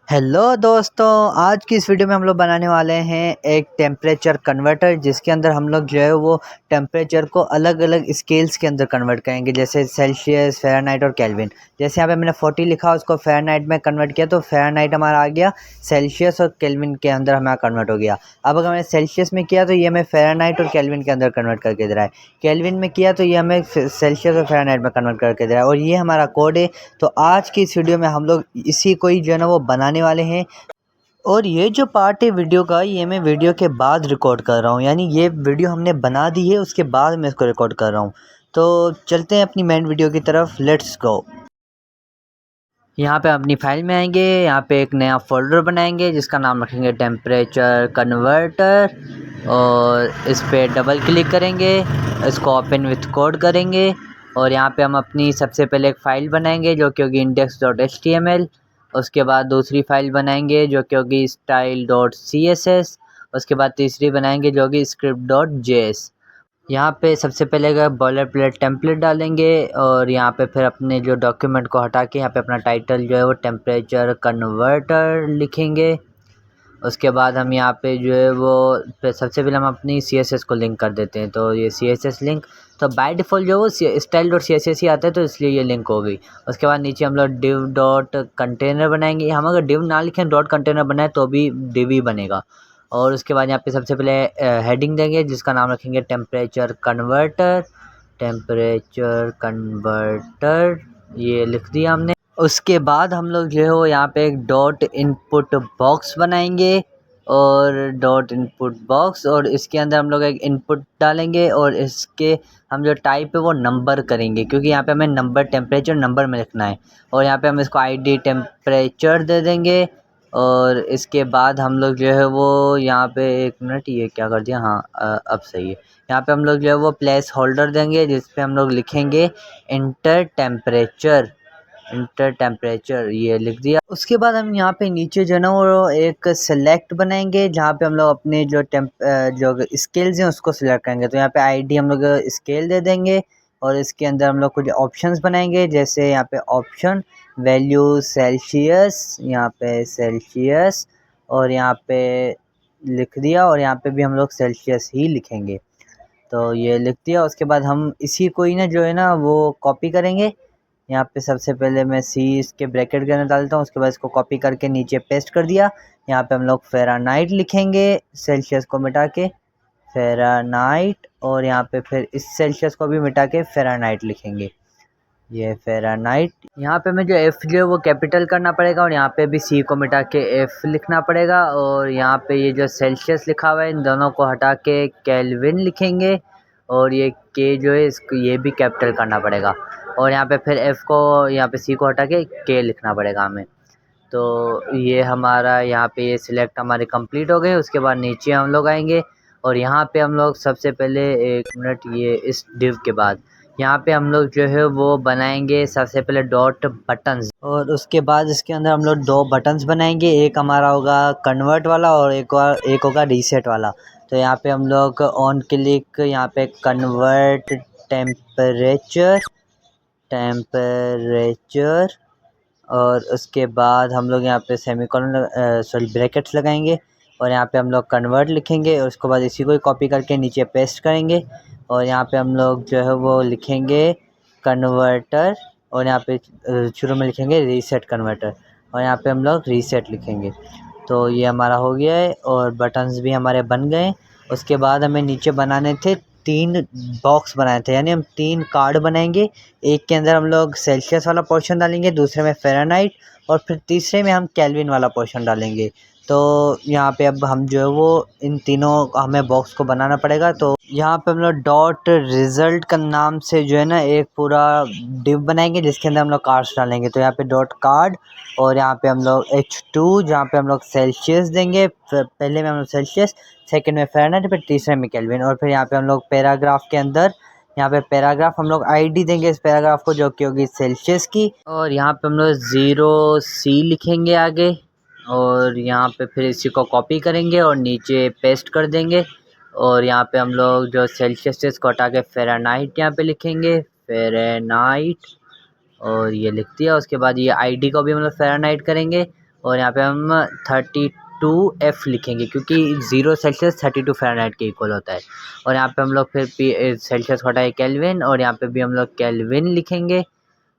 Hello दोस्तों, आज की इस वीडियो में हम लोग बनाने वाले हैं एक टेम्परेचर कन्वर्टर, जिसके अंदर हम लोग जो है वो टेम्परेचर को अलग अलग स्केल्स के अंदर कन्वर्ट करेंगे, जैसे सेल्सियस, फ़ारेनहाइट और केल्विन। जैसे यहाँ पे मैंने 40 लिखा, उसको फ़ारेनहाइट में कन्वर्ट किया तो फ़ारेनहाइट हमारा आ गया, सेल्सियस और केल्विन के अंदर हमारा कन्वर्ट हो गया। अब अगर मैंने सेल्सियस में किया तो ये हमें फ़ारेनहाइट और केल्विन के अंदर कन्वर्ट करके दे रहा है, केल्विन में किया तो ये हमें सेल्सियस और फ़ारेनहाइट में कन्वर्ट करके दे रहा है, और ये हमारा कोड है। तो आज की इस वीडियो में हम लोग इसी को ही जो है ना वो बनाने वाले हैं। और ये जो पार्ट है वीडियो का, ये मैं वीडियो के बाद रिकॉर्ड कर रहा हूँ, यानी ये वीडियो हमने बना दी है, उसके बाद मैं इसको रिकॉर्ड कर रहा हूँ। तो चलते हैं अपनी मेन वीडियो की तरफ, लेट्स गो। यहाँ पे अपनी फाइल में आएंगे, यहाँ पे एक नया फोल्डर बनाएंगे जिसका नाम रखेंगे टेम्परेचर कन्वर्टर, और इस पर डबल क्लिक करेंगे, इसको ओपन विथ कोड करेंगे, और यहाँ पे हम अपनी सबसे पहले एक फ़ाइल बनाएंगे जो कि होगी index.html। उसके बाद दूसरी फ़ाइल बनाएंगे जो कि होगी style.css। उसके बाद तीसरी बनाएंगे जो कि script.js। यहाँ पे सबसे पहले अगर बॉलर प्लेट टेम्पलेट डालेंगे, और यहाँ पे फिर अपने जो डॉक्यूमेंट को हटा के यहाँ पे अपना टाइटल जो है वो टेम्परेचर कन्वर्टर लिखेंगे। उसके बाद हम यहाँ पे जो है वो सबसे पहले हम अपनी CSS को लिंक कर देते हैं, तो ये CSS लिंक तो बाय डिफ़ॉल्ट जो है वो style.css ही आता है, तो इसलिए ये लिंक हो गई। उसके बाद नीचे हम लोग div डॉट कंटेनर बनाएंगे, हम अगर div ना लिखें डॉट कंटेनर बनाए तो भी div ही बनेगा। और उसके बाद यहाँ पे सबसे पहले हेडिंग देंगे जिसका नाम रखेंगे टेम्परेचर कन्वर्टर, टेम्परेचर कन्वर्टर ये लिख दिया हमने। उसके बाद हम लोग जो है वो यहाँ पे एक डॉट इनपुट बॉक्स बनाएंगे, और डॉट इनपुट बॉक्स, और इसके अंदर हम लोग एक इनपुट डालेंगे, और इसके हम जो टाइप है वो नंबर करेंगे, क्योंकि यहाँ पे हमें नंबर टेम्परेचर नंबर में लिखना है। और यहाँ पे हम इसको ID टेम्परेचर दे देंगे। और इसके बाद हम लोग जो है वो यहाँ पे एक मिनट, ये क्या कर दिया, हाँ अब सही है। यहाँ पे हम लोग जो है वो प्लेस होल्डर देंगे जिस पे हम लोग लिखेंगे इंटर टेम्परेचर ये लिख दिया। उसके बाद हम यहाँ पे नीचे जो है ना वो एक सेलेक्ट बनाएंगे जहाँ पे हम लोग अपने जो जो स्केल्स हैं उसको सिलेक्ट करेंगे। तो यहाँ पे ID हम लोग स्केल दे देंगे, और इसके अंदर हम लोग कुछ ऑप्शंस बनाएंगे, जैसे यहाँ पे ऑप्शन वैल्यू सेल्सियस, यहाँ पे सेल्सियस, और यहाँ पे लिख दिया, और यहाँ पे भी हम लोग सेल्सियस ही लिखेंगे। तो ये लिख दिया। उसके बाद हम इसी को ही ना जो है ना वो कॉपी करेंगे। यहाँ पे सबसे पहले मैं C इसके ब्रैकेट के अंदर डालता हूँ, उसके बाद इसको कॉपी करके नीचे पेस्ट कर दिया। यहाँ पे हम लोग फ़ारेनहाइट लिखेंगे, सेल्सियस को मिटा के फ़ारेनहाइट, और यहाँ पे फिर इस सेल्सियस को भी मिटा के फ़ारेनहाइट लिखेंगे, ये फ़ारेनहाइट। यहाँ पे मैं जो F जो है वो कैपिटल करना पड़ेगा, और यहाँ पे भी C को मिटा के F लिखना पड़ेगा, और यहाँ पे ये जो सेल्सियस लिखा हुआ है इन दोनों को हटा के केल्विन लिखेंगे, और ये K जो है इसको ये भी कैपिटल करना पड़ेगा, और यहाँ पे फिर F को यहाँ पे C को हटा के K लिखना पड़ेगा हमें। तो ये हमारा यहाँ पे ये सिलेक्ट हमारे कंप्लीट हो गए। उसके बाद नीचे हम लोग आएंगे, और यहाँ पे हम लोग सबसे पहले एक मिनट, ये इस डिव के बाद यहाँ पे हम लोग जो है वो बनाएंगे सबसे पहले डॉट बटन्स, और उसके बाद इसके अंदर हम लोग दो बटन्स बनाएंगे, एक हमारा होगा कन्वर्ट वाला और एक होगा रीसेट वाला। तो यहाँ पे हम लोग ऑन क्लिक यहाँ पे कन्वर्ट टेम्परेचर, और उसके बाद हम लोग यहाँ पे सेमीकोलन सॉरी ब्रैकेट्स लगाएंगे, और यहाँ पे हम लोग कन्वर्ट लिखेंगे, और उसके बाद इसी को ही कॉपी करके नीचे पेस्ट करेंगे, और यहाँ पे हम लोग जो है वो लिखेंगे कन्वर्टर, और यहाँ पे शुरू में लिखेंगे रीसेट कन्वर्टर, और यहाँ पे हम लोग रीसेट लिखेंगे। तो ये हमारा हो गया है, और बटन्स भी हमारे बन गए। उसके बाद हमें नीचे बनाने थे 3 बॉक्स बनाए थे, यानी हम 3 कार्ड बनाएंगे। एक के अंदर हम लोग सेल्सियस वाला पोर्शन डालेंगे, दूसरे में फ़ारेनहाइट, और फिर तीसरे में हम केल्विन वाला पोर्शन डालेंगे। तो यहाँ पे अब हम जो है वो इन तीनों हमें बॉक्स को बनाना पड़ेगा। तो यहाँ पे हम लोग डॉट रिज़ल्ट का नाम से जो है ना एक पूरा डिव बनाएंगे जिसके अंदर हम लोग कार्ड्स डालेंगे। तो यहाँ पे डॉट कार्ड, और यहाँ पे हम लोग H2 जहाँ पे हम लोग सेल्सियस देंगे, पहले में हम लोग सेल्सियस, सेकंड में फ़ारेनहाइट, फिर तीसरे में केल्विन, और फिर यहाँ पे हम लोग पैराग्राफ के अंदर यहाँ पे पैराग्राफ हम लोग ID देंगे इस पैराग्राफ को जो कि होगी सेल्सियस की, और यहाँ पे हम लोग 0C लिखेंगे आगे, और यहाँ पे फिर इसी को कॉपी करेंगे और नीचे पेस्ट कर देंगे, और यहाँ पे हम लोग जो सेल्सियस है इसको हटा के फ़ारेनहाइट यहाँ पे लिखेंगे फ़ारेनहाइट, और ये लिख दिया। उसके बाद ये ID को भी हम लोग फ़ारेनहाइट करेंगे, और यहाँ पे हम 32F लिखेंगे क्योंकि 0 सेल्सियस 32 फ़ारेनहाइट के इक्वल होता है। और यहाँ पे हम लोग फिर सेल्सियस को हटाए केल्विन, और यहाँ पे भी हम लोग केल्विन लिखेंगे।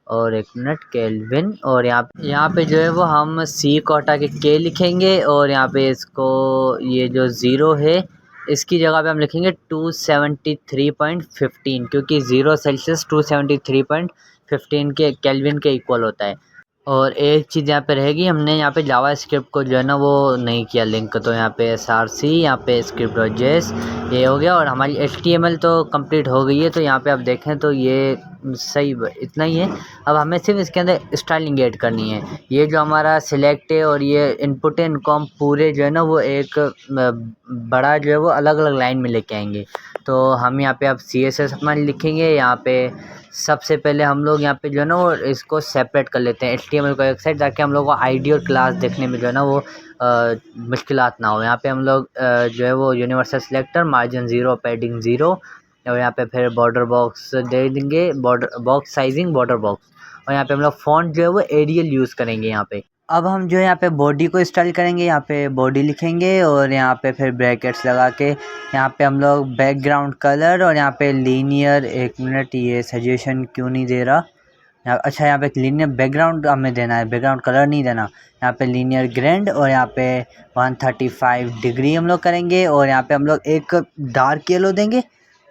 और एक मिनट, केल्विन। और यहाँ पे जो है वो हम सी को हटा के के लिखेंगे, और यहाँ पे इसको ये जो 0 है इसकी जगह पे हम लिखेंगे 273.15 क्योंकि 0 सेल्सियस 273.15 के केल्विन के इक्वल होता है। और एक चीज़ यहाँ पे रहेगी, हमने यहाँ पे जावा स्क्रिप्ट को जो है ना वो नहीं किया लिंक, तो यहाँ पे src, यहाँ पे script.js ये हो गया, और हमारी HTML तो कंप्लीट हो गई है। तो यहाँ पे आप देखें तो ये सही इतना ही है। अब हमें सिर्फ इसके अंदर स्टाइलिंग ऐड करनी है। ये जो हमारा सिलेक्ट है और ये इनपुट है, इनको हम पूरे जो है ना वो एक बड़ा जो है वो अलग अलग लाइन में लेके आएंगे। तो हम यहाँ पे अब CSS अपना लिखेंगे। यहाँ पे सबसे पहले हम लोग यहाँ पे जो है ना वो इसको सेपरेट कर लेते हैं HTML को एक साइड, ताकि हम लोग को आईडी और क्लास देखने में जो है ना वो मुश्किलात ना हो। यहाँ पे हम लोग जो है वो यूनिवर्सल सिलेक्टर, मार्जिन 0, पैडिंग 0, और यहाँ पे फिर बॉर्डर बॉक्स दे देंगे, border box sizing border box. और यहाँ पे हम लोग फ़ॉन्ट जो है वो एरियल यूज़ करेंगे यहाँ पे। अब हम जो है यहाँ पे बॉडी को स्टाइल करेंगे। यहाँ पे बॉडी लिखेंगे, और यहाँ पे फिर ब्रैकेट्स लगा के यहाँ पे हम लोग बैकग्राउंड कलर, और यहाँ पे लीनियर, एक मिनट ये सजेशन क्यों नहीं दे रहा अच्छा, यहाँ पे एक लीनियर बैकग्राउंड हमें देना है, बैकग्राउंड कलर नहीं देना। यहाँ पे लीनियर ग्रेड, और यहाँ पे 135 डिग्री हम लोग करेंगे। और यहाँ पे हम लोग एक डार्क येलो देंगे,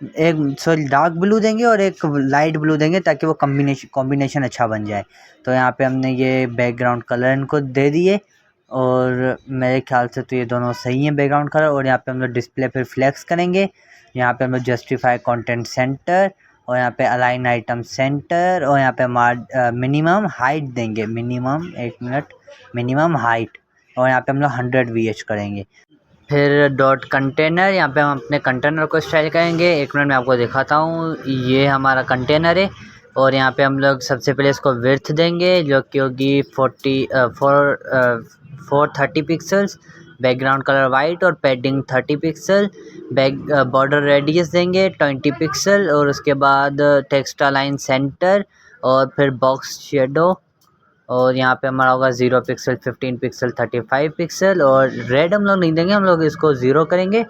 एक सॉरी डार्क ब्लू देंगे, और एक लाइट ब्लू देंगे, ताकि वो कॉम्बिनेशन अच्छा बन जाए। तो यहाँ पे हमने ये बैकग्राउंड कलर इनको दे दिए, और मेरे ख्याल से तो ये दोनों सही हैं बैकग्राउंड कलर। और यहाँ पे हम लोग डिस्प्ले फिर फ्लेक्स करेंगे। यहाँ पे हम लोग जस्टिफाई कंटेंट सेंटर, और यहाँ पे अलाइन आइटम सेंटर, और यहाँ पे मिनिमम हाइट देंगे, मिनिमम हाइट, और यहाँ पे हम लोग 100 VH करेंगे। फिर डॉट कंटेनर, यहाँ पे हम अपने कंटेनर को स्टाइल करेंगे। एक मिनट मैं आपको दिखाता हूँ, ये हमारा कंटेनर है। और यहाँ पे हम लोग सबसे पहले इसको विड्थ देंगे, जो कि होगी 430 पिक्सल्स, बैकग्राउंड कलर वाइट, और पैडिंग 30 पिक्सल, बॉर्डर रेडियस देंगे 20 पिक्सल, और उसके बाद टेक्स्ट अलाइन सेंटर, और फिर बॉक्स शेडो, और यहाँ पे हमारा होगा 0 पिक्सल, 15 पिक्सल, 35 पिक्सल। और रेड हम लोग नहीं देंगे, हम लोग इसको 0 करेंगे।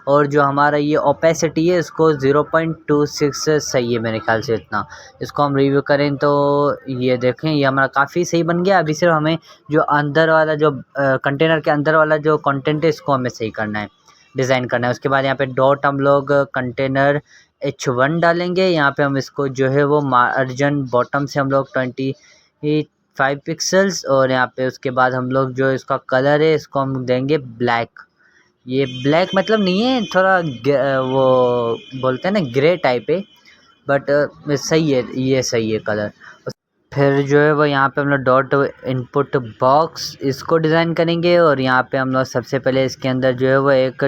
और जो हमारा ये ओपेसिटी है इसको 0.26 सही है मेरे ख्याल से इतना। इसको हम रिव्यू करें तो ये देखें, ये हमारा काफ़ी सही बन गया। अभी सिर्फ हमें जो अंदर वाला जो कंटेनर के अंदर वाला जो कंटेंट है इसको हमें सही करना है, डिज़ाइन करना है। उसके बाद यहाँ पे डॉट हम लोग कंटेनर H1 डालेंगे। यहाँ पे हम इसको जो है वो मार्जिन बॉटम से हम लोग 25 पिक्सल्स, और यहाँ पे उसके बाद हम लोग जो इसका कलर है इसको हम देंगे ब्लैक। ये ब्लैक मतलब नहीं है, थोड़ा वो बोलते हैं ना ग्रे टाइप है, बट सही है, ये सही है कलर। फिर जो है वो यहाँ पे हम लोग डॉट इनपुट बॉक्स इसको डिज़ाइन करेंगे। और यहाँ पे हम लोग सबसे पहले इसके अंदर जो है वो एक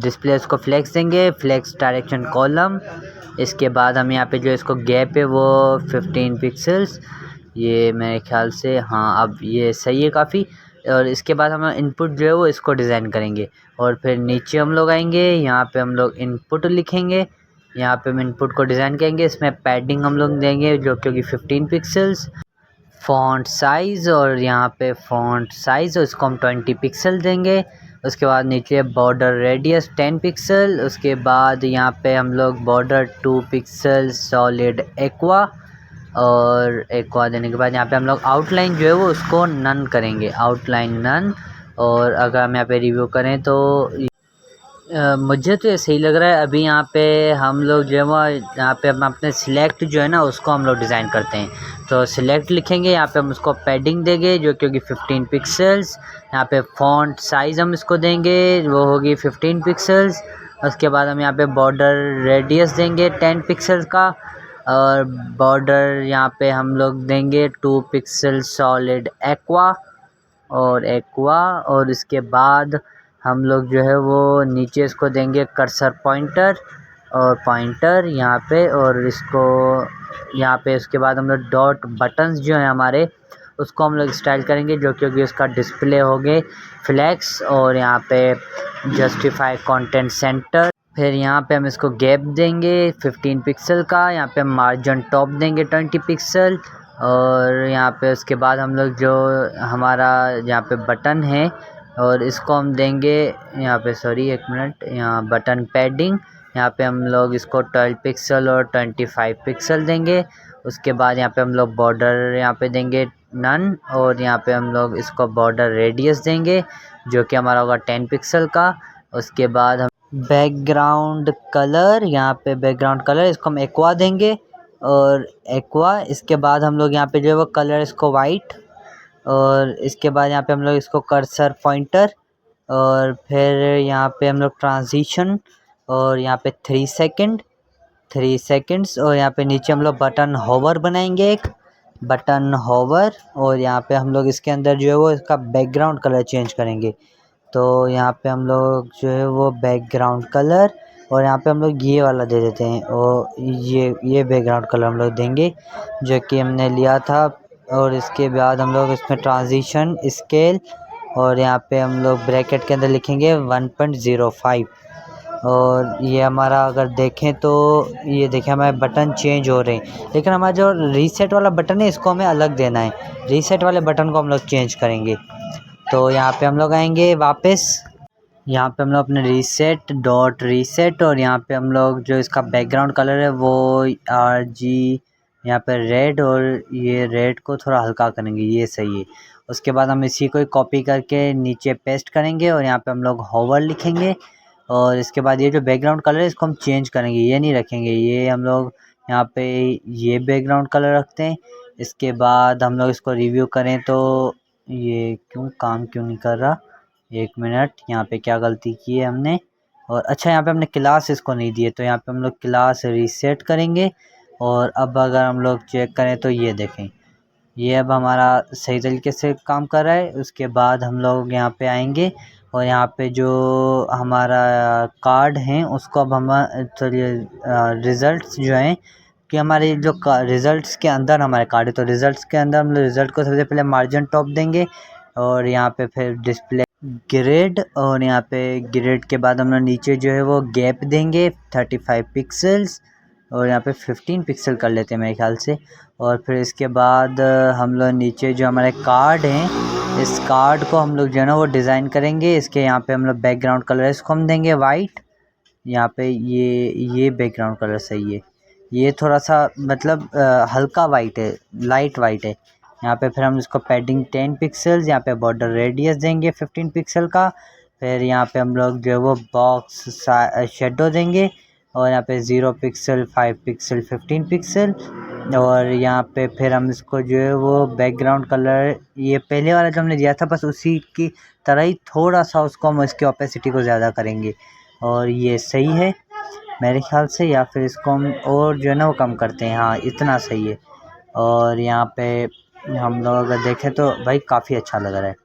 डिस्प्ले इसको फ्लेक्स देंगे, फ्लेक्स डायरेक्शन कॉलम। इसके बाद हम यहाँ पे जो इसको गैप है वो 15 पिक्सल्स, ये मेरे ख्याल से हाँ अब ये सही है काफ़ी। और इसके बाद हम इनपुट जो है वो इसको डिज़ाइन करेंगे। और फिर नीचे हम लोग आएंगे, यहाँ पे हम लोग इनपुट लिखेंगे, यहाँ पे हम इनपुट को डिज़ाइन करेंगे। इसमें पैडिंग हम लोग देंगे जो क्योंकि 15 पिक्सल्स, फ़ॉन्ट साइज़, और यहाँ पे फ़ॉन्ट साइज़ इसको हम 20 पिक्सल देंगे। उसके बाद नीचे बॉर्डर रेडियस 10 पिक्सल। उसके बाद यहाँ पे हम लोग बॉर्डर 2 पिक्सल सॉलिड एक्वा, और एक्वा देने के बाद यहाँ पे हम लोग आउटलाइन जो है वो उसको नन करेंगे, आउटलाइन नन। और अगर हम यहाँ पे रिव्यू करें तो मुझे तो ये सही लग रहा है। अभी यहाँ पे हम लोग जो है वो यहाँ पे हम अपने सिलेक्ट जो है ना उसको हम लोग डिज़ाइन करते हैं। तो सिलेक्ट लिखेंगे, यहाँ पे हम उसको पैडिंग देंगे जो क्योंकि 15 पिक्सल्स। यहाँ पे फ़ॉन्ट साइज़ हम इसको देंगे, वो होगी 15 पिक्सल्स। उसके बाद हम यहाँ पे बॉर्डर रेडियस देंगे 10 पिक्सल का, और बॉर्डर यहाँ पे हम लोग देंगे 2 पिक्सल सॉलिड एक्वा, और इसके बाद हम लोग जो है वो नीचे इसको देंगे कर्सर पॉइंटर, और पॉइंटर यहाँ पे, और इसको यहाँ पे उसके बाद हम लोग डॉट बटन्स जो हैं हमारे उसको हम लोग स्टाइल करेंगे जो क्योंकि उसका डिस्प्ले हो गए फ्लैक्स, और यहाँ पे जस्टिफाई कंटेंट सेंटर। फिर यहाँ पे हम इसको गैप देंगे 15 पिक्सल का, यहाँ पे हम मार्जिन टॉप देंगे 20 पिक्सल, और यहाँ पे उसके बाद हम लोग जो हमारा यहाँ पे बटन है और इसको हम देंगे यहाँ पे, सॉरी एक मिनट, यहाँ बटन पैडिंग, यहाँ पे हम लोग इसको 12 पिक्सल और 25 पिक्सल देंगे। उसके बाद यहाँ पे हम लोग बॉर्डर यहाँ पे देंगे नन, और यहाँ पे हम लोग इसको बॉर्डर रेडियस देंगे जो कि हमारा होगा 10 पिक्सल का। उसके बाद हम बैकग्राउंड कलर, यहाँ पे बैकग्राउंड कलर इसको हम एक्वा देंगे, और एक्वा इसके बाद हम लोग यहाँ पे जो है वो कलर इसको वाइट, और इसके बाद यहाँ पे हम लोग इसको कर्सर पॉइंटर, और फिर यहाँ पे हम लोग ट्रांजिशन, और यहाँ पे 3 सेकंड्स, और यहाँ पे नीचे हम लोग बटन होवर बनाएंगे, एक बटन होवर, और यहाँ पे हम लोग इसके अंदर जो है वो इसका बैकग्राउंड कलर चेंज करेंगे। तो यहाँ पे हम लोग जो है वो बैकग्राउंड कलर, और यहाँ पे हम लोग ये वाला दे देते हैं, और ये बैकग्राउंड कलर हम लोग देंगे जो कि हमने लिया था। और इसके बाद हम लोग इसमें ट्रांजिशन स्केल, और यहाँ पे हम लोग ब्रैकेट के अंदर लिखेंगे 1.05। और ये हमारा अगर देखें तो ये देखें हमारे बटन चेंज हो रहे हैं, लेकिन हमारा जो रीसेट वाला बटन है इसको हमें अलग देना है। रीसेट वाले बटन को हम लोग चेंज करेंगे। तो यहाँ पे हम लोग आएंगे वापस, यहाँ पे हम लोग अपने रीसेट, और यहाँ पे हम लोग जो इसका बैकग्राउंड कलर है वो RG यहाँ पे रेड, और ये रेड को थोड़ा हल्का करेंगे, ये सही है। उसके बाद हम इसी को कॉपी करके नीचे पेस्ट करेंगे, और यहाँ पे हम लोग होवर लिखेंगे। और इसके बाद ये जो बैकग्राउंड कलर है इसको हम चेंज करेंगे, ये नहीं रखेंगे, ये हम लोग यहाँ पे ये बैकग्राउंड कलर रखते हैं। इसके बाद हम लोग इसको रिव्यू करें तो ये काम क्यों नहीं कर रहा, एक मिनट, यहाँ पे क्या गलती की है हमने। और अच्छा, यहाँ पे हमने क्लास इसको नहीं दिए, तो यहाँ पे हम लोग क्लास रीसेट करेंगे। और अब अगर हम लोग चेक करें तो ये देखें, ये अब हमारा सही तरीके से काम कर रहा है। उसके बाद हम लोग यहाँ पे आएंगे, और यहाँ पे जो हमारा कार्ड है उसको अब हम चलिए रिज़ल्ट्स जो हैं कि हमारे जो रिज़ल्ट्स के अंदर हमारे कार्ड है, तो रिज़ल्ट्स के अंदर हम लोग रिज़ल्ट को सबसे पहले मार्जिन टॉप देंगे, और यहाँ पे फिर डिस्प्ले ग्रेड, और यहाँ पे ग्रेड के बाद हम लोग नीचे जो है वो गैप देंगे 35 पिक्सल्स, और यहाँ पे 15 पिक्सल कर लेते हैं मेरे ख्याल से। और फिर इसके बाद हम लोग नीचे जो हमारे कार्ड हैं, इस कार्ड को हम लोग जो है ना वो डिज़ाइन करेंगे। इसके यहाँ पे हम लोग बैकग्राउंड कलर इसको हम देंगे वाइट, यहाँ पे ये बैकग्राउंड कलर सही है, ये थोड़ा सा मतलब हल्का वाइट है, लाइट वाइट है। यहाँ पे फिर हम इसको पैडिंग 10 पिक्सल्स, यहाँ पे बॉर्डर रेडियस देंगे 15 पिक्सल का। फिर यहाँ पे हम लोग जो है वो बॉक्स शेडो देंगे, और यहाँ पे 0 पिक्सल, 5 पिक्सल, 15 पिक्सल। और यहाँ पे फिर हम इसको जो है वो बैकग्राउंड कलर ये पहले वाला जो हमने दिया था बस उसी की तरह ही थोड़ा सा उसको हम इसकी ओपेसिटी को ज़्यादा करेंगे, और ये सही है मेरे ख्याल से। या फिर इसको हम और जो है ना वो कम करते हैं, हाँ इतना सही है। और यहाँ पे हम लोग अगर देखें तो भाई काफ़ी अच्छा लग रहा है,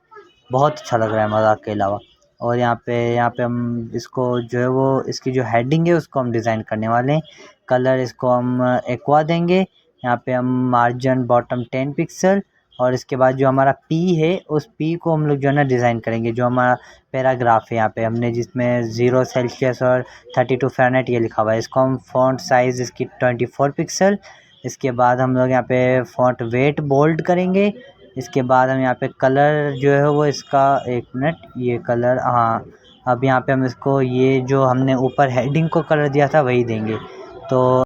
बहुत अच्छा लग रहा है मज़ाक के अलावा। और यहाँ पे हम इसको जो है वो इसकी जो हेडिंग है उसको हम डिज़ाइन करने वाले हैं। कलर इसको हम एक्वा देंगे, यहाँ पे हम मार्जिन बॉटम 10 पिक्सल, और इसके बाद जो हमारा पी है उस पी को हम लोग जो है ना डिज़ाइन करेंगे। जो हमारा पैराग्राफ है यहाँ पे हमने जिसमें 0 सेल्सियस और 32 फ़ारेनहाइट ये लिखा हुआ है, इसको हम फ़ॉन्ट साइज़ इसकी 24 पिक्सल। इसके बाद हम लोग यहाँ पे फ़ॉन्ट वेट बोल्ड करेंगे। इसके बाद हम यहाँ पे कलर जो है वो इसका, एक मिनट, ये कलर, हाँ अब यहाँ पे हम इसको ये जो हमने ऊपर हेडिंग को कलर दिया था वही देंगे। तो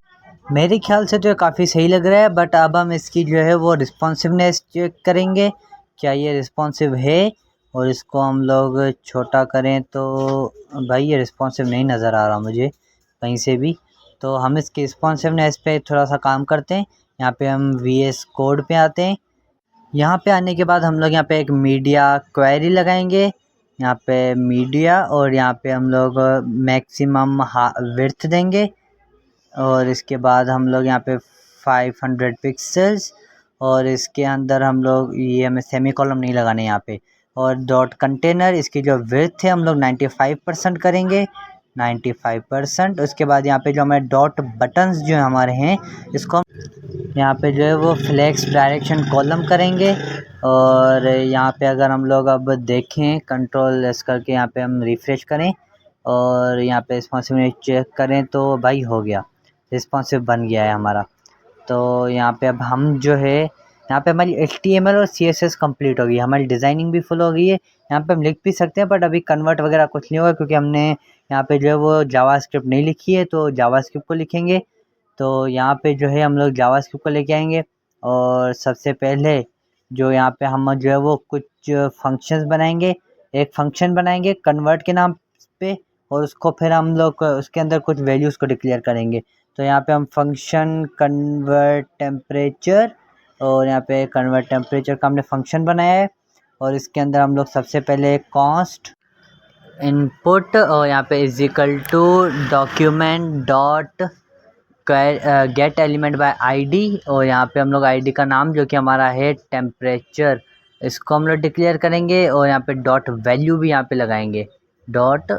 मेरे ख्याल से तो ये काफ़ी सही लग रहा है, बट अब हम इसकी जो है वो रिस्पॉन्सिवनेस चेक करेंगे, क्या ये रिस्पॉन्सिव है। और इसको हम लोग छोटा करें तो भाई ये रिस्पॉन्सिव नहीं नज़र आ रहा मुझे कहीं से भी। तो हम इसकी रिस्पॉन्सिवनेस पे थोड़ा सा काम करते हैं। यहाँ पे हम VS कोड पे आते हैं। यहाँ पे आने के बाद हम लोग यहाँ पे एक मीडिया क्वेरी लगाएंगे, यहाँ पे मीडिया, और यहाँ पे हम लोग मैक्सिमम विड्थ देंगे। और इसके बाद हम लोग यहाँ पे 500 पिक्सल्स, और इसके अंदर हम लोग ये हमें सेमी कॉलम नहीं लगाने यहाँ पे। और डॉट कंटेनर इसकी जो विड्थ है हम लोग 95% करेंगे, 95%। उसके बाद यहाँ पे जो हमारे डॉट बटन्स जो हमारे हैं इसको हम यहाँ पे जो है वो फ्लेक्स डायरेक्शन कॉलम करेंगे। और यहाँ पे अगर हम लोग अब देखें कंट्रोल एस करके यहाँ पे हम रिफ़्रेश करें और यहाँ पे रिस्पॉन्सिव चेक करें तो भाई हो गया, रिस्पॉन्सिव बन गया है हमारा। तो यहाँ पे अब हम जो है यहाँ पे हमारी HTML और CSS कंप्लीट होगी, हमारी डिज़ाइनिंग भी फुल हो गई है। यहाँ पे हम लिख भी सकते हैं, बट अभी कन्वर्ट वगैरह कुछ नहीं होगा क्योंकि हमने यहाँ पे जो है वो जावास्क्रिप्ट नहीं लिखी है, तो जावास्क्रिप्ट को लिखेंगे। तो यहाँ पे जो है हम लोग जावास्क्रिप्ट को लेके आएंगे और सबसे पहले जो यहाँ पे हम जो है वो कुछ फंक्शंस बनाएंगे। एक फंक्शन बनाएंगे कन्वर्ट के नाम पे, और उसको फिर हम लोग उसके अंदर कुछ वैल्यूज़ को डिक्लेयर करेंगे। तो यहाँ पे हम फंक्शन कन्वर्ट टेम्परेचर, और यहाँ पे कन्वर्ट टेम्परेचर का हमने फंक्शन बनाया है, और इसके अंदर हम लोग सबसे पहले कॉन्स्ट इनपुट और यहाँ पे is equal to document dot get element by ID, और यहाँ पे हम लोग आईडी का नाम जो कि हमारा है टेम्परेचर, इसको हम लोग डिक्लेयर करेंगे। और यहाँ पे डॉट वैल्यू भी यहाँ पे लगाएंगे, डॉट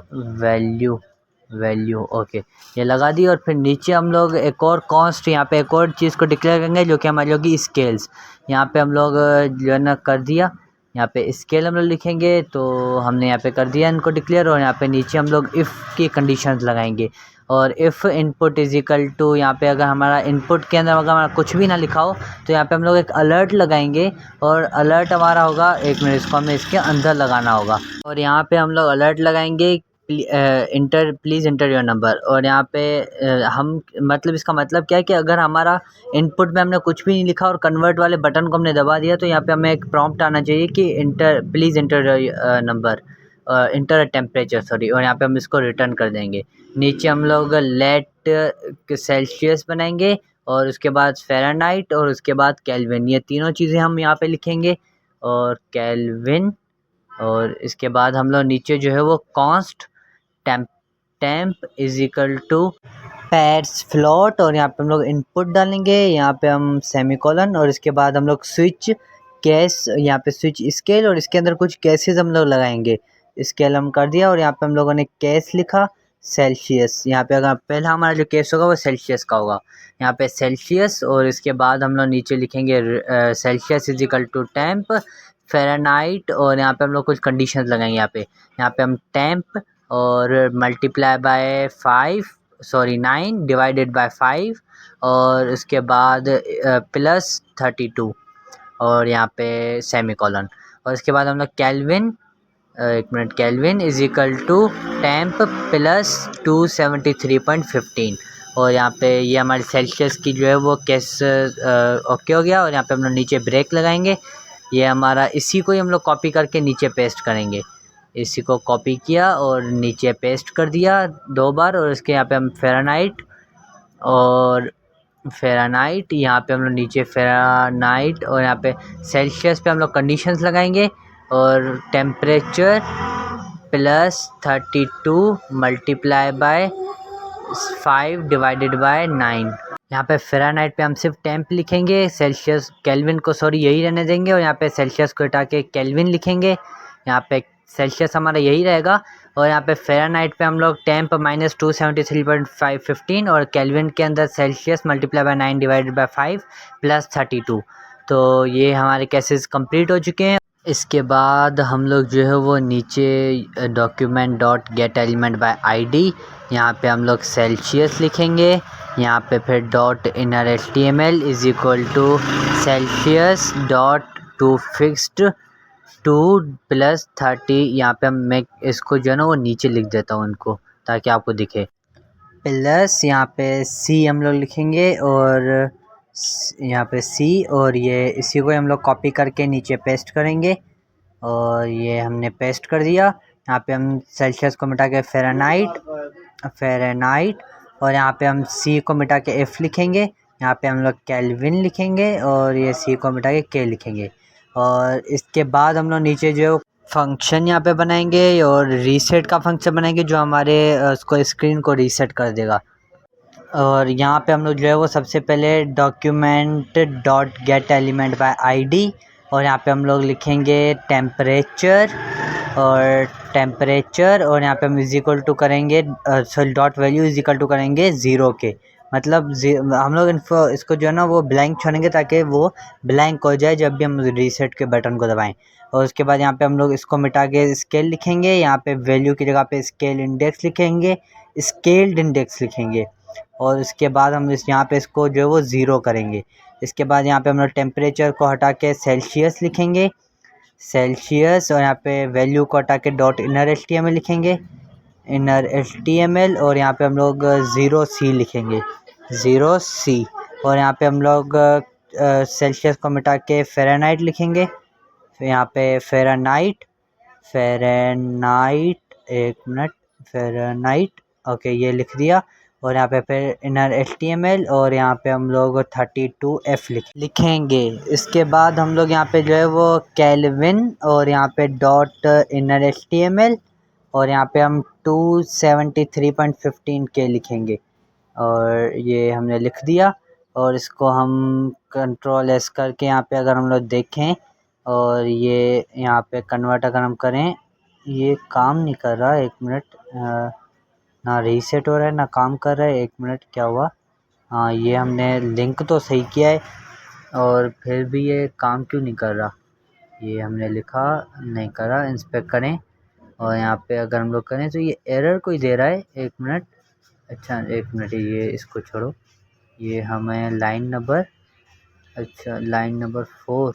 वैल्यू ओके, ये लगा दी। और फिर नीचे हम लोग एक और कॉन्स्ट, यहाँ पे एक और चीज़ को डिक्लेयर करेंगे जो कि हमारी होगी स्केल्स। यहाँ पे हम लोग जो है ना कर दिया, यहाँ पे स्केल हम लोग लिखेंगे, तो हमने यहाँ पे कर दिया इनको डिक्लेयर। और यहाँ पे नीचे हम लोग इफ़ की कंडीशंस लगाएंगे, और if input is equal to, यहाँ पे अगर हमारा इनपुट के अंदर अगर हमारा कुछ भी ना लिखा हो तो यहाँ पे हम लोग एक अलर्ट लगाएंगे, और अलर्ट हमारा होगा, एक मिनट इसको हमें इसके अंदर लगाना होगा। और यहाँ पे हम लोग अलर्ट लगाएंगे प्लीज़ इंटर योर नंबर। और यहाँ पे हम मतलब इसका मतलब क्या है कि अगर हमारा इनपुट में हमने कुछ भी नहीं लिखा और कन्वर्ट वाले बटन को हमने दबा दिया, तो यहाँ पे हमें एक प्रॉम्प्ट आना चाहिए कि please inter number, inter temperature sorry, और यहाँ पे हम इसको रिटर्न कर देंगे। नीचे हम लोग लेट सेल्सियस बनाएंगे, और उसके बाद फ़ारेनहाइट, और उसके बाद केल्विन, ये तीनों चीज़ें हम यहाँ पे लिखेंगे, और केल्विन। और इसके बाद हम लोग नीचे जो है वो const temp is equal to parse float, और यहाँ पे हम लोग इनपुट डालेंगे, यहाँ पे हम सेमीकोलन, और इसके बाद हम लोग स्विच केस, यहाँ पे स्विच स्केल, और इसके अंदर कुछ केसेस हम लोग लगाएंगे। स्केल हम कर दिया, और यहाँ पे हम लोगों ने केस लिखा सेल्सियस। यहाँ पे अगर पहला हमारा जो केस होगा वो सेल्सियस का होगा, यहाँ पे सेल्सियस। और इसके बाद हम लोग नीचे लिखेंगे Celsius is equal to temp Fahrenheit, और यहाँ पे हम लोग कुछ कंडीशंस लगाएंगे। यहाँ पे हम टेम्प और मल्टीप्लाई बाय 9 डिवाइडेड बाय 5, और उसके बाद प्लस 32, और यहाँ पे सेमीकोलन। और इसके बाद हम लोग केल्विन, एक minute, Kelvin is equal to temp plus 273.15, और यहाँ पे ये हमारी सेल्सियस की जो है वो केस ओके हो गया। और यहाँ पे हम लोग नीचे ब्रेक लगाएंगे, ये हमारा इसी को ही हम लोग कॉपी करके नीचे पेस्ट करेंगे। इसी को कॉपी किया और नीचे पेस्ट कर दिया 2 बार, और इसके यहाँ पे हम फ़ारेनहाइट, और फ़ारेनहाइट यहाँ पे हम लोग नीचे फ़ारेनहाइट, और यहाँ पे सेल्सियस पे हम लोग कंडीशंस लगाएंगे, और temperature plus 32 multiply by 5 divided by 9। यहाँ पे फ़ारेनहाइट पे हम सिर्फ टेम्प लिखेंगे, सेल्सियस केल्विन को सॉरी यही रहने देंगे, और यहाँ पे सेल्सियस को हटा के केल्विन लिखेंगे। यहाँ पे सेल्सियस हमारा यही रहेगा, और यहाँ पे फ़ारेनहाइट पे हम लोग टेम्प माइनस 273.515, और केल्विन के अंदर Celsius multiply by 9 divided by 5 plus 32। तो ये हमारे केसेस कंप्लीट हो चुके हैं। इसके बाद हम लोग जो है वो नीचे document dot get element by ID, यहाँ पे हम लोग सेल्सियस लिखेंगे, यहाँ पे फिर dot inner HTML is equal to Celsius dot to fixed 2 plus 30। यहाँ पे मैं इसको जो है ना वो नीचे लिख देता हूँ इनको ताकि आपको दिखे, प्लस यहाँ पे सी हम लोग लिखेंगे, और यहाँ पे सी, और ये इसी को हम लोग कॉपी करके नीचे पेस्ट करेंगे, और ये हमने पेस्ट कर दिया। यहाँ पे हम सेल्सियस को मिटा के फ़ारेनहाइट, और यहाँ पे हम सी को मिटा के एफ़ लिखेंगे, यहाँ पे हम लोग केल्विन लिखेंगे, और ये सी को मिटा के के लिखेंगे। और इसके बाद हम लोग नीचे जो फंक्शन यहाँ पे बनाएंगे, और रीसेट का फंक्शन बनाएंगे जो हमारे उसको स्क्रीन को रीसेट कर देगा। और यहाँ पे हम लोग जो है वो सबसे पहले document dot get element by ID, और यहाँ पे हम लोग लिखेंगे टेम्परेचर, और यहाँ पे हम इज इक्वल टू करेंगे sorry dot value is equal to करेंगे 0 के, मतलब हम लोग इसको जो है ना वो ब्लैंक छोड़ेंगे ताकि वो ब्लैंक हो जाए जब भी हम रीसेट के बटन को दबाएं। और उसके बाद यहाँ पे हम लोग इसको मिटा के स्केल लिखेंगे, यहाँ पे वैल्यू की जगह पे स्केल्ड इंडेक्स लिखेंगे, और उसके बाद हम यहाँ पे इसको जो है वो 0 करेंगे। इसके बाद यहाँ पे हम लोग टेम्परेचर को हटा के सेल्सियस लिखेंगे, सेल्सियस, और यहाँ पे वैल्यू को हटा के डॉट इनर HTML लिखेंगे, इनर HTML, और यहाँ पे हम लोग 0C लिखेंगे, 0C, और यहाँ पे हम लोग सेल्सियस को मिटा के फ़ारेनहाइट लिखेंगे, फिर यहाँ पे फ़ारेनहाइट, एक मिनट, फ़ारेनहाइट, ओके ये लिख दिया, और यहाँ पे फिर इनर HTML, और यहाँ पे हम लोग 32F लिखेंगे। इसके बाद हम लोग यहाँ पे जो है वो केल्विन, और यहाँ पे डॉट इनर HTML, और यहाँ पे हम 273.15 के लिखेंगे, और ये हमने लिख दिया। और इसको हम कंट्रोल S करके यहाँ पे अगर हम लोग देखें, और ये यहाँ पे कन्वर्ट अगर हम करें, ये काम नहीं कर रहा, एक मिनट, ना रीसेट हो रहा है ना काम कर रहा है, एक मिनट क्या हुआ, हाँ ये हमने लिंक तो सही किया है और फिर भी ये काम क्यों नहीं कर रहा, ये हमने लिखा नहीं कर रहा, इंस्पेक्ट करें, और यहाँ पे अगर हम लोग करें तो ये एरर कोई दे रहा है, एक मिनट, अच्छा एक मिनट, ये इसको छोड़ो, ये हमें लाइन नंबर, अच्छा लाइन नंबर 4,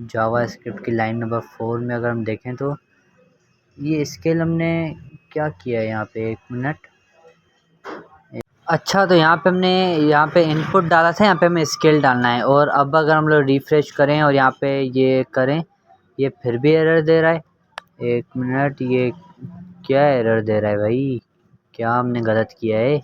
जावा स्क्रिप्ट की लाइन नंबर 4 में अगर हम देखें तो ये स्केल हमने क्या किया है यहाँ पे, एक मिनट, अच्छा तो यहाँ पे हमने यहाँ पे इनपुट डाला था, यहाँ पे हमें स्केल डालना है, और अब अगर हम लोग रिफ़्रेश करें और यहाँ पे ये करें, ये फिर भी एरर दे रहा है, एक मिनट, ये क्या एरर दे रहा है भाई, क्या हमने गलत किया है,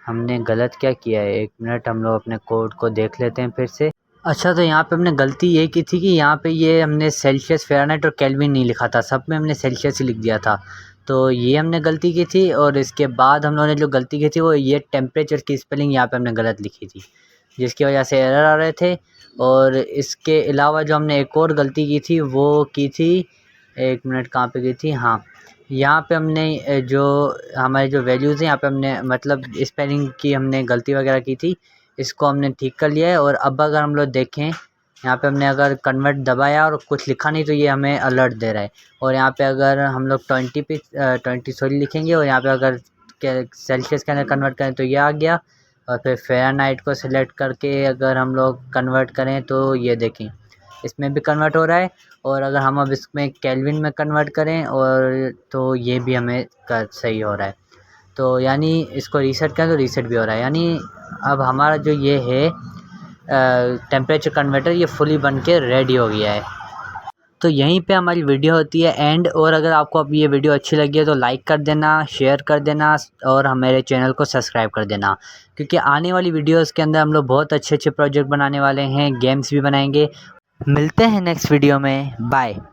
हमने गलत क्या किया है, एक मिनट हम लोग अपने कोड को देख लेते हैं फिर से। अच्छा तो यहाँ पे हमने गलती ये की थी कि यहाँ पे ये हमने सेल्सियस, फ़ारेनहाइट और केल्विन नहीं लिखा था, सब में हमने सेल्सियस ही लिख दिया था, तो ये हमने गलती की थी। और इसके बाद हम लोगों ने जो गलती की थी वो ये टेम्परेचर की स्पेलिंग यहाँ पे हमने गलत लिखी थी, जिसकी वजह से एरर आ रहे थे। और इसके अलावा जो हमने एक और गलती की थी वो की थी, एक मिनट कहाँ पे की थी, हाँ यहाँ पे हमने जो हमारी जो वैल्यूज़ हैं यहाँ पे हमने मतलब स्पेलिंग की हमने गलती वगैरह की थी, इसको हमने ठीक कर लिया है। और अब अगर हम लोग देखें यहाँ पे हमने अगर कन्वर्ट दबाया और कुछ लिखा नहीं तो ये हमें अलर्ट दे रहा है। और यहाँ पे अगर हम लोग 20 लिखेंगे और यहाँ पे अगर सेल्सियस के अंदर कन्वर्ट करें तो ये आ गया। और फिर फ़ारेनहाइट को सिलेक्ट करके अगर हम लोग कन्वर्ट करें तो ये देखें इसमें भी कन्वर्ट हो रहा है। और अगर हम अब इसमें केल्विन में कन्वर्ट करें और तो ये भी हमें सही हो रहा है। तो यानी इसको रीसेट करें तो रीसेट भी हो रहा है, यानी अब हमारा जो ये है टेम्परेचर कन्वर्टर ये फुली बन के रेडी हो गया है। तो यहीं पे हमारी वीडियो होती है एंड। और अगर आपको अब ये वीडियो अच्छी लगी है तो लाइक कर देना, शेयर कर देना और हमारे चैनल को सब्सक्राइब कर देना, क्योंकि आने वाली वीडियोस के अंदर हम लोग बहुत अच्छे अच्छे प्रोजेक्ट बनाने वाले हैं, गेम्स भी बनाएंगे। मिलते हैं नेक्स्ट वीडियो में, बाय।